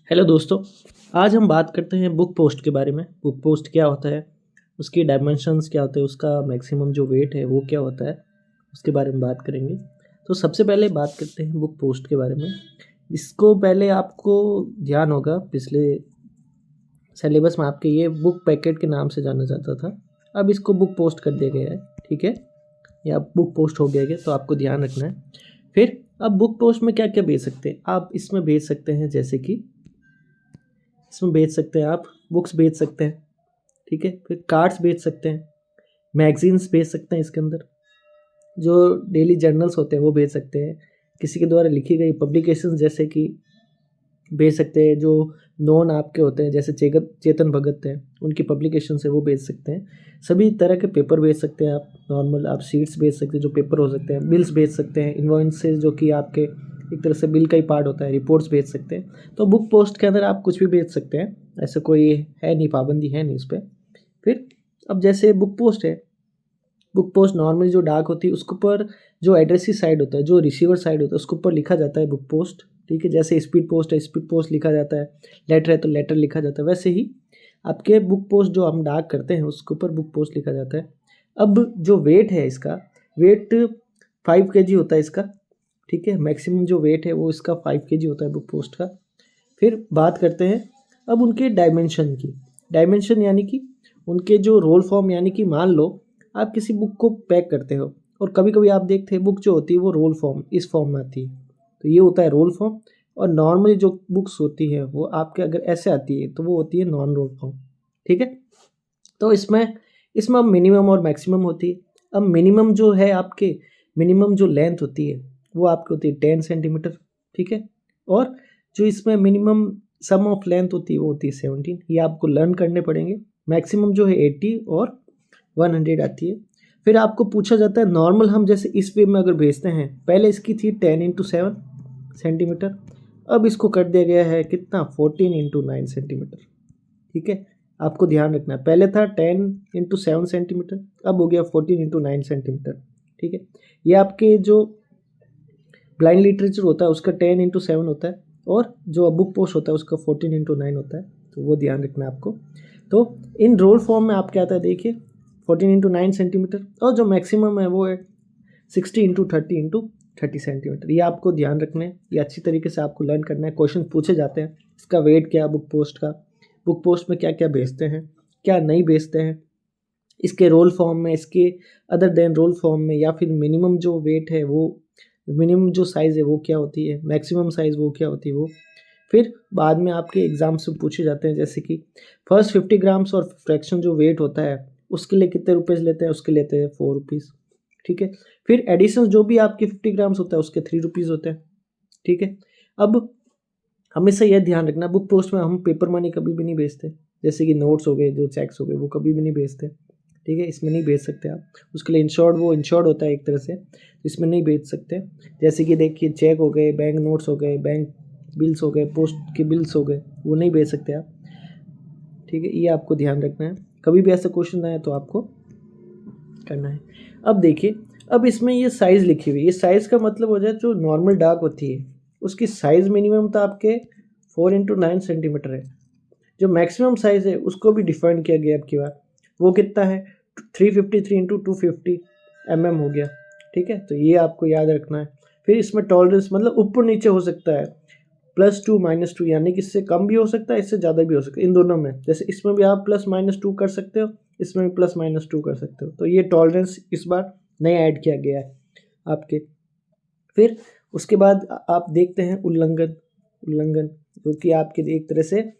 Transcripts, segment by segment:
Hello दोस्तों। आज हम बात करते हैं बुक पोस्ट के बारे में। बुक पोस्ट क्या होता है, उसकी डायमेंशंस क्या होते हैं, उसका मैक्सिमम जो वेट है वो क्या होता है, उसके बारे में बात करेंगे। तो सबसे पहले बात करते हैं बुक पोस्ट के बारे में। इसको पहले आपको ध्यान होगा, पिछले सिलेबस में आपके ये बुक पैकेट के नाम से जाना जाता था, अब इसको बुक पोस्ट कर दिया गया है। ठीक है, या बुक पोस्ट हो गया है, तो आपको ध्यान रखना है। फिर अब बुक पोस्ट में क्या क्या भेज सकते हैं आप, इसमें भेज सकते हैं जैसे कि इसमें भेज सकते हैं आप बुक्स भेज सकते हैं। ठीक है, फिर कार्ड्स भेज सकते हैं, मैगजीन्स भेज सकते हैं, इसके अंदर जो डेली जर्नल्स होते हैं वो भेज सकते हैं, किसी के द्वारा लिखी गई पब्लिकेशंस जैसे कि भेज सकते हैं, जो नॉन आपके होते हैं जैसे चेतन भगत हैं उनकी पब्लिकेशन है वो भेज सकते हैं। सभी तरह के पेपर भेज सकते हैं आप, नॉर्मल आप शीट्स भेज सकते हैं जो पेपर हो सकते हैं, बिल्स भेज सकते हैं, इन्वॉइसेस जो कि आपके एक तरह से बिल का ही पार्ट होता है, रिपोर्ट्स भेज सकते हैं। तो बुक पोस्ट के अंदर आप कुछ भी भेज सकते हैं, ऐसा कोई है नहीं, पाबंदी है नहीं उस पर। फिर अब जैसे बुक पोस्ट है, बुक पोस्ट नॉर्मली जो डाक होती है उसके ऊपर जो एड्रेसी साइड होता है, जो रिसीवर साइड होता है, उसके ऊपर लिखा जाता है बुक पोस्ट। ठीक है, जैसे स्पीड पोस्ट है स्पीड पोस्ट लिखा जाता है, लेटर है तो लेटर लिखा जाता है, वैसे ही आपके बुक पोस्ट जो हम डाक करते हैं उसके ऊपर बुक पोस्ट लिखा जाता है। अब जो वेट है इसका, वेट 5 kg होता है इसका। ठीक है, मैक्सिमम जो वेट है वो इसका 5 kg होता है बुक पोस्ट का। फिर बात करते हैं अब उनके डायमेंशन की। डायमेंशन यानी कि उनके जो रोल फॉर्म, यानी कि मान लो आप किसी बुक को पैक करते हो और कभी कभी आप देखते हैं बुक जो होती है वो रोल फॉर्म इस फॉर्म में आती है, तो ये होता है रोल फॉर्म। और नॉर्मली जो बुक्स होती है वो आपके अगर ऐसे आती है तो वो होती है नॉन रोल फॉर्म। ठीक है, तो इसमें इसमें अब मिनिमम और मैक्सिमम होती है। अब मिनिमम जो है आपके, मिनिमम जो लेंथ होती है वो आपकी होती है 10 सेंटीमीटर। ठीक है, और जो इसमें मिनिमम सम ऑफ लेंथ होती है वो होती है 17, ये आपको लर्न करने पड़ेंगे। मैक्सिमम जो है 80 और 100 आती है। फिर आपको पूछा जाता है नॉर्मल, हम जैसे इस वे में अगर भेजते हैं, पहले इसकी थी 10x7 सेंटीमीटर, अब इसको कर दिया गया है कितना, 14x9 सेंटीमीटर। ठीक है, आपको ध्यान रखना है, पहले था 10x7 सेंटीमीटर, अब हो गया 14x9 सेंटीमीटर। ठीक है, ये आपके जो ब्लाइंड लिटरेचर होता है उसका 10x7 होता है, और जो बुक पोस्ट होता है उसका 14x9 होता है, तो वो ध्यान रखना है आपको। तो इन रोल फॉर्म में आप क्या आता है देखिए, 14x9 सेंटीमीटर, और जो मैक्सिमम है वो है 60x30x30 सेंटीमीटर। ये आपको ध्यान रखना है, ये अच्छी तरीके से आपको लर्न करना है। क्वेश्चन पूछे जाते हैं, इसका वेट क्या बुक पोस्ट का, बुक पोस्ट में क्या क्या भेजते हैं, क्या नहीं भेजते हैं, इसके रोल फॉर्म में, इसके अदर देन रोल फॉर्म में, या फिर मिनिमम जो वेट है वो, मिनिमम जो साइज़ है वो क्या होती है, मैक्सिमम साइज़ वो क्या होती है वो। फिर बाद में आपके एग्जाम से पूछे जाते हैं जैसे कि फर्स्ट 50 ग्राम्स और फ्रैक्शन जो वेट होता है उसके लिए कितने रुपीज़ लेते हैं, उसके लेते हैं 4 रुपीज़। ठीक है, फिर एडिशन जो भी आपके 50 ग्राम्स होता है उसके 3 रुपीज़ होते हैं। ठीक है, अब हमेशा यह ध्यान रखना, बुक पोस्ट में हम पेपर मनी कभी भी नहीं भेजते, जैसे कि नोट्स हो गए, जो चेक्स हो गए, वो कभी भी नहीं भेजते। ठीक है, इसमें नहीं भेज सकते आप, उसके लिए इंश्योर्ड, वो इंश्योर्ड होता है एक तरह से, इसमें नहीं भेज सकते। जैसे कि देखिए चेक हो गए, बैंक नोट्स हो गए, बैंक बिल्स हो गए, पोस्ट के बिल्स हो गए, वो नहीं भेज सकते आप। ठीक है, ये आपको ध्यान रखना है, कभी भी ऐसा क्वेश्चन आए तो आपको करना है। अब देखिए, अब इसमें ये साइज़ लिखी हुई है, ये साइज़ का मतलब हो जाए जो नॉर्मल डाक होती है उसकी साइज़ मिनिमम तो आपके 4x9 सेंटीमीटर है। जो मैक्सिमम साइज़ है उसको भी डिफाइन किया गया आपकी बात, वो कितना है, 353x250 हो गया। ठीक है, तो ये आपको याद रखना है। फिर इसमें टॉलरेंस मतलब ऊपर नीचे हो सकता है, +2 -2, यानी कि इससे कम भी हो सकता है, इससे ज़्यादा भी हो सकता है, इन दोनों में। जैसे इसमें भी आप +-2 कर सकते हो, इसमें भी +-2 कर सकते हो, तो ये टॉलरेंस इस बार नया ऐड किया गया है आपके। फिर उसके बाद आप देखते हैं उल्लंघन। उल्लंघन जो कि आपके एक तरह से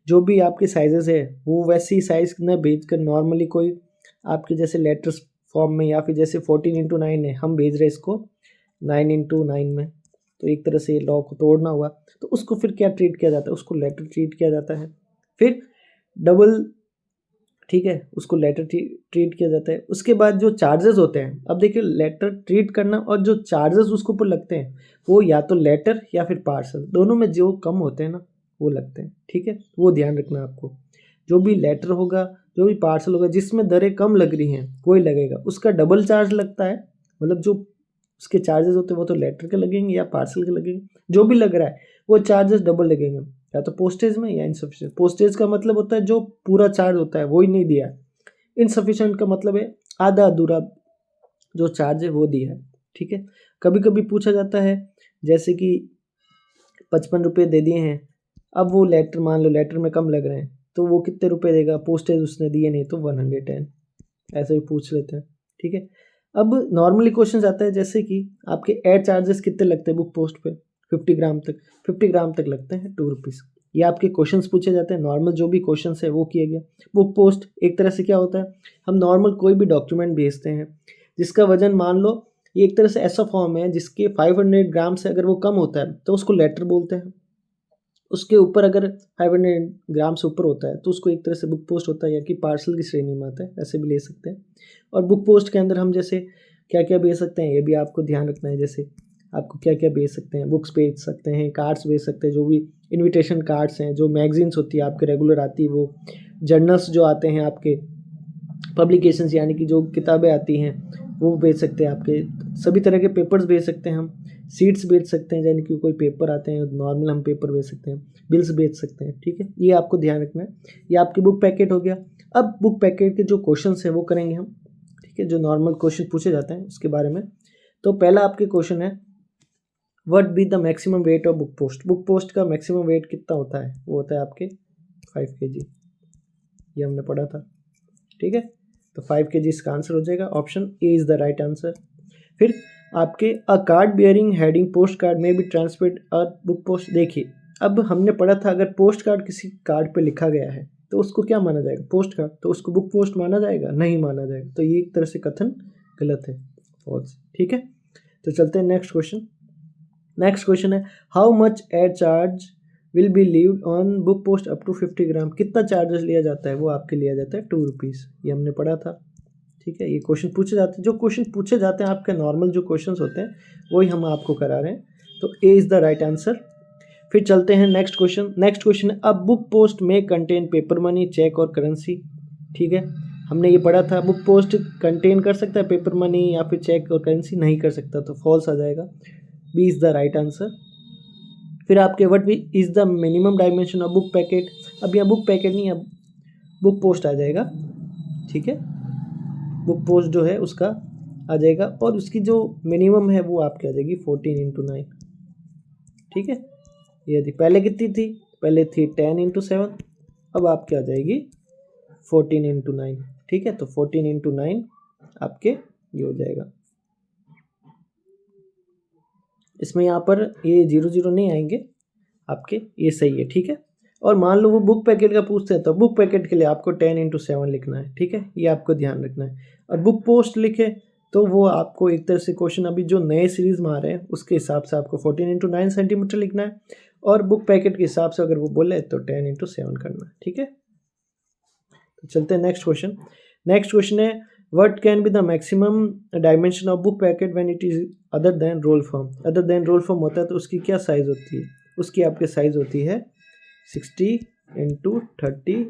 जो भी आपके साइजेस है वो वैसी साइज न भेज कर, नॉर्मली कोई आपके जैसे लेटर्स फॉर्म में, या फिर जैसे 14x9 है, हम भेज रहे हैं इसको 9x9 में, तो एक तरह से लॉ को तोड़ना हुआ, तो उसको फिर क्या ट्रीट किया जाता है, उसको लेटर ट्रीट किया जाता है। फिर डबल, ठीक है, उसको लेटर ट्रीट किया जाता है। उसके बाद जो चार्जेस होते हैं, अब देखिए लेटर ट्रीट करना और जो चार्जेस उसके ऊपर लगते हैं वो या तो लेटर या फिर पार्सल, दोनों में जो कम होते हैं ना वो लगते हैं। ठीक है, वो ध्यान रखना आपको, जो भी लेटर होगा, जो भी पार्सल होगा, जिसमें दरें कम लग रही हैं वही लगेगा, उसका डबल चार्ज लगता है। मतलब जो उसके चार्जेस होते हैं वो तो लेटर के लगेंगे या पार्सल के लगेंगे, जो भी लग रहा है वो चार्जेस डबल लगेंगे। या तो पोस्टेज में या इनसफिशिएंट। पोस्टेज का मतलब होता है जो पूरा चार्ज होता है वो ही नहीं दिया है। इनसफिशिएंट का मतलब है आधा अधूरा जो चार्ज है वो दिया है, ठीक है। कभी कभी पूछा जाता है जैसे कि 55 रुपये दे दिए हैं, अब वो लेटर मान लो लेटर में कम लग रहे हैं तो वो कितने रुपए देगा, पोस्टेज उसने दिए नहीं तो 110, ऐसे भी पूछ लेते हैं, ठीक है। अब नॉर्मली क्वेश्चन आता है जैसे कि आपके एड चार्जेस कितने लगते हैं बुक पोस्ट पे, 50 ग्राम तक, 50 ग्राम तक लगते हैं 2 रुपीज़। ये आपके क्वेश्चंस पूछे जाते हैं, नॉर्मल जो भी क्वेश्चंस है वो किया गया। बुक पोस्ट एक तरह से क्या होता है, हम नॉर्मल कोई भी डॉक्यूमेंट भेजते हैं जिसका वजन मान लो ये एक तरह से ऐसा फॉर्म है जिसके 500 ग्राम से अगर वो कम होता है तो उसको लेटर बोलते हैं, उसके ऊपर अगर 500 ग्राम से ऊपर होता है तो उसको एक तरह से बुक पोस्ट होता है या कि पार्सल की श्रेणी में आता है, ऐसे भी ले सकते हैं। और बुक पोस्ट के अंदर हम जैसे क्या क्या भेज सकते हैं ये भी आपको ध्यान रखना है, जैसे आपको क्या क्या भेज सकते हैं, बुक्स भेज सकते हैं, कार्ड्स भेज सकते हैं, जो भी इनविटेशन कार्ड्स हैं, जो मैगजीन्स होती है आपके रेगुलर आती है, वो जर्नल्स जो आते हैं आपके, पब्लिकेशंस यानी कि जो किताबें आती हैं वो भेज सकते हैं, आपके सभी तरह के पेपर्स भेज सकते हैं, हम सीट्स बेच सकते हैं यानी कि कोई पेपर आते हैं नॉर्मल हम पेपर बेच सकते हैं, बिल्स बेच सकते हैं, ठीक है। ये आपको ध्यान रखना है। ये आपकी बुक पैकेट हो गया। अब बुक पैकेट के जो क्वेश्चंस है वो करेंगे हम, ठीक है, जो नॉर्मल क्वेश्चन पूछे जाते हैं उसके बारे में। तो पहला आपके क्वेश्चन है what B the maximum weight of book post. Book post का मैक्सिमम वेट कितना होता है, वो होता है आपके 5 kg, ये हमने पढ़ा था, ठीक है। तो 5 kg इसका आंसर हो जाएगा, option A is the right answer. फिर आपके अ card bearing heading post card में भी ट्रांसमिट अ बुक पोस्ट। देखिए अब हमने पढ़ा था अगर पोस्ट कार्ड किसी कार्ड पे लिखा गया है तो उसको क्या माना जाएगा, पोस्ट कार्ड, तो उसको बुक पोस्ट माना जाएगा, नहीं माना जाएगा। तो ये एक तरह से कथन गलत है, फॉल्स, ठीक है। तो चलते हैं नेक्स्ट क्वेश्चन। नेक्स्ट क्वेश्चन है how much ad charge will be levied on book post up to 50 gram. कितना चार्जेस लिया जाता है, वो आपके लिया जाता है 2 रुपीज़, ये हमने पढ़ा था, ठीक है। ये क्वेश्चन पूछे जाते हैं, जो क्वेश्चन पूछे जाते हैं आपके नॉर्मल जो क्वेश्चंस होते हैं वही हम आपको करा रहे हैं, तो A is the right answer. फिर चलते हैं नेक्स्ट क्वेश्चन। नेक्स्ट क्वेश्चन है अब बुक पोस्ट में कंटेन पेपर मनी, चेक और करेंसी, ठीक है। हमने ये पढ़ा था बुक पोस्ट कंटेन कर सकता है पेपर मनी या फिर चेक और करेंसी, नहीं कर सकता, तो फॉल्स आ जाएगा, B is the right answer. फिर आपके what is the minimum dimension of book packet. अब यहाँ बुक पैकेट नहीं, अब बुक पोस्ट आ जाएगा, ठीक है। बुक पोस्ट जो है उसका आ जाएगा और उसकी जो मिनिमम है वो आपकी आ जाएगी 14x9, ठीक है। ये थी पहले कितनी थी, पहले थी 10x7, अब आपकी आ जाएगी 14x9, ठीक है। तो 14x9 आपके ये हो जाएगा, इसमें यहाँ पर ये 0 नहीं आएंगे आपके, ये सही है, ठीक है। और मान लो वो बुक पैकेट का पूछते हैं तो बुक पैकेट के लिए आपको 10x7 लिखना है, ठीक है, ये आपको ध्यान रखना है। और बुक पोस्ट लिखे तो वो आपको एक तरह से क्वेश्चन अभी जो नए सीरीज में आ रहे हैं उसके हिसाब से आपको 14x9 सेंटीमीटर लिखना है, और बुक पैकेट के हिसाब से अगर वो बोले तो 10x7 करना है, ठीक है। तो चलते हैं नेक्स्ट क्वेश्चन। नेक्स्ट क्वेश्चन है what can be the maximum dimension of book packet when it is other than roll form. Other than roll form होता है तो उसकी क्या साइज़ होती है, उसकी आपके साइज़ होती है 60x30x30,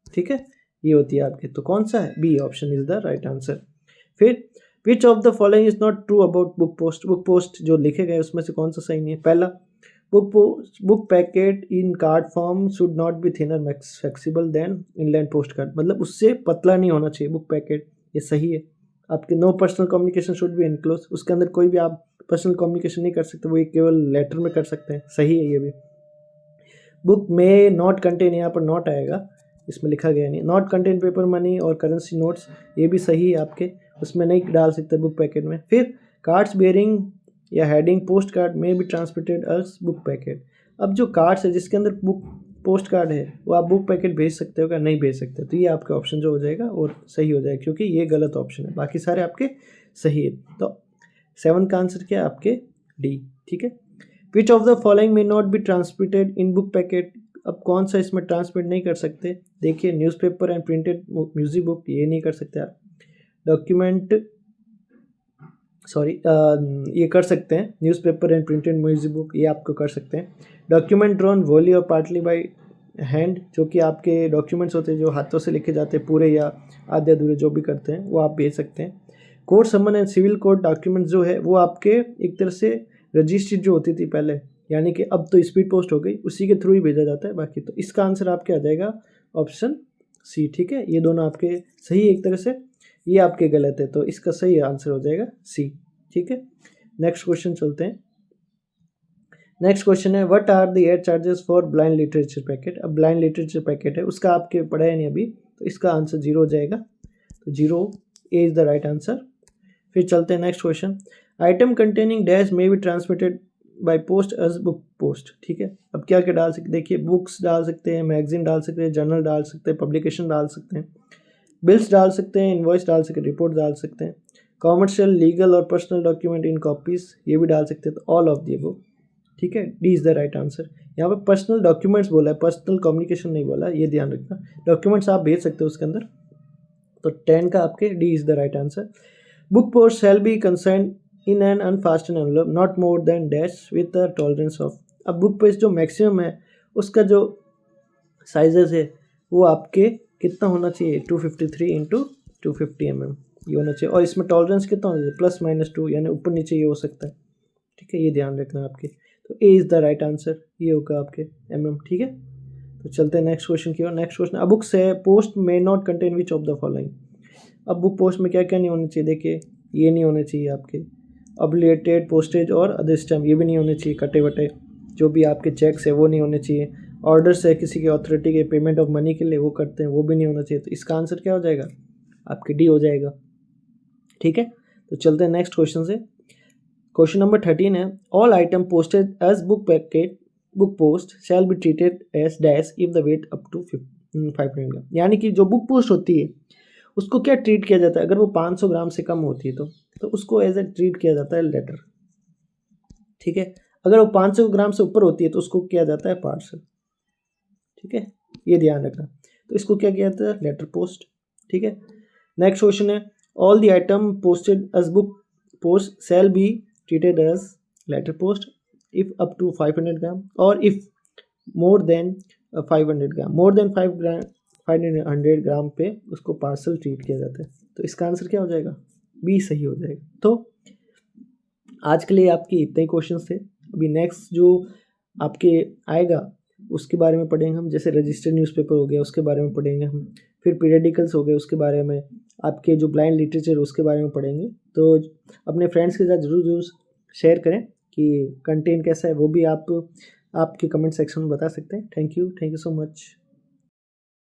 ठीक है, ये होती है आपके। तो कौन सा है, B option is the right answer. फिर which of the following is not true about book post. Book post जो लिखे गए उसमें से कौन सा सही नहीं है। पहला book packet in card form should not be thinner flexible than inland post card, मतलब उससे पतला नहीं होना चाहिए बुक पैकेट, ये सही है। आपके no personal communication should be enclose, उसके अंदर कोई भी आप पर्सनल कम्युनिकेशन नहीं कर सकते, वो केवल लेटर में कर सकते हैं, सही है ये भी। बुक में नॉट कंटेन, यहाँ पर नॉट आएगा, इसमें लिखा गया नहीं। नॉट कंटेन पेपर मनी और करेंसी नोट्स, ये भी सही है आपके, उसमें नहीं डाल सकते बुक पैकेट में। फिर कार्ड्स बेयरिंग या हेडिंग पोस्ट कार्ड में भी ट्रांसमिटेड अस बुक पैकेट। अब जो कार्ड्स है जिसके अंदर बुक पोस्ट कार्ड है वो आप बुक पैकेट भेज सकते हो क्या, नहीं भेज सकते, तो ये आपका ऑप्शन जो हो जाएगा और सही हो जाएगा क्योंकि ये गलत ऑप्शन है, बाकी सारे आपके सही है। तो 7 का आंसर क्या है आपके, डी, ठीक है। विच ऑफ द फॉलोइंग में not be transmitted in book packet. अब कौन सा इसमें ट्रांसमिट नहीं कर सकते, देखिए newspaper and printed music book, ये नहीं कर सकते आप। डॉक्यूमेंट ये कर सकते हैं, newspaper and printed music book ये आपको कर सकते हैं। डॉक्यूमेंट ड्रॉन वोली और पार्टली बाय हैंड, जो कि आपके डॉक्यूमेंट्स होते हैं जो हाथों से लिखे जाते हैं पूरे या आधे अधूरे जो भी करते हैं वो आप भेज सकते हैं। Court summon and civil court documents जो है वो आपके एक तरह से रजिस्ट्री जो होती थी पहले यानी कि अब तो स्पीड पोस्ट हो गई, उसी के थ्रू ही भेजा जाता है बाकी। तो इसका आंसर आपके आ जाएगा ऑप्शन सी। ठीक है, ये दोनों आपके सही एक तरह से, ये आपके गलत है, तो इसका सही आंसर हो जाएगा सी। ठीक है, नेक्स्ट क्वेश्चन चलते हैं। नेक्स्ट क्वेश्चन है what are the ad charges for blind literature packet. अब ब्लाइंड लिटरेचर पैकेट है, उसका आपके पढ़ा है नहीं अभी, तो इसका आंसर 0 हो जाएगा। तो 0 A is the right answer. फिर चलते हैं next question. Item containing dash may be transmitted by post as book post. ठीक है, अब क्या क्या डाल सकते, देखिए बुक्स डाल सकते हैं, मैगजीन डाल सकते हैं, जर्नल डाल सकते हैं, पब्लिकेशन डाल सकते हैं, बिल्स डाल सकते हैं, इनवॉइस डाल सकते हैं, रिपोर्ट डाल सकते हैं, कॉमर्शियल, लीगल और पर्सनल डॉक्यूमेंट इन कॉपीज, ये भी डाल सकते हैं। तो ऑल ऑफ दी अबव। ठीक है, D is the right answer. यहाँ पे पर्सनल डॉक्यूमेंट्स बोला है, पर्सनल कम्युनिकेशन नहीं बोला, ये ध्यान रखना। डॉक्यूमेंट्स आप भेज सकते हो उसके अंदर। तो 10 का आपके D is the right answer. Book post shall be consigned in an unfastened envelope not more than dash with the tolerance of. अब बुक पोस्ट जो मैक्सिमम है उसका जो साइजेस है वो आपके कितना होना चाहिए, 253 इंटू 250 mm ये होना चाहिए। और इसमें टॉलरेंस कितना होना चाहिए, +-2, यानी ऊपर नीचे ये हो सकता है। ठीक है, ये ध्यान रखना आपके। तो A is the right answer, ये होगा आपके mm। ठीक है, तो चलते हैं नेक्स्ट क्वेश्चन की ओर। नेक्स्ट क्वेश्चन, अ बुक से post may not contain which of the following. अब बुक पोस्ट में क्या क्या नहीं होना चाहिए, देखिए ये नहीं होने चाहिए आपके ऑब्लिगेटेड पोस्टेज और अदर स्टैम्प, ये भी नहीं होने चाहिए, कटे वटे जो भी आपके चेक्स है वो नहीं होने चाहिए, ऑर्डर्स है किसी की अथॉरिटी के पेमेंट ऑफ मनी के लिए वो करते हैं वो भी नहीं होना चाहिए। तो इसका आंसर क्या हो जाएगा, आपके डी हो जाएगा। ठीक है, तो चलते हैं नेक्स्ट क्वेश्चन से। क्वेश्चन नंबर 13 है all item posted as book packet book post shall be treated as dash if the weight up to 500 gram. यानी कि जो बुक पोस्ट होती है उसको क्या ट्रीट किया जाता है, अगर वो 500 ग्राम से कम होती है तो उसको एज ए ट्रीट किया जाता है लेटर। ठीक है, अगर वो 500 ग्राम से ऊपर होती है तो उसको किया जाता है पार्सल। ठीक है, ये ध्यान रखना। तो इसको क्या किया जाता है, लेटर पोस्ट। ठीक है, नेक्स्ट क्वेश्चन है all the item posted as book post shall be treated as letter post if up to 500 gram और if more than 500 gram, more than 500 gram पे उसको पार्सल ट्रीट किया जाता है। तो इसका आंसर क्या हो जाएगा, बी सही हो जाएगा। तो आज के लिए आपके इतने ही क्वेश्चन थे। अभी नेक्स्ट जो आपके आएगा उसके बारे में पढ़ेंगे हम, जैसे रजिस्टर्ड न्यूज़पेपर हो गया उसके बारे में पढ़ेंगे हम, फिर पीरियडिकल्स हो गए उसके बारे में, आपके जो ब्लाइंड लिटरेचर उसके बारे में पढ़ेंगे। तो अपने फ्रेंड्स के साथ ज़रूर शेयर करें कि कंटेंट कैसा है, वो भी आप आपके कमेंट सेक्शन में बता सकते हैं। Thank you so much.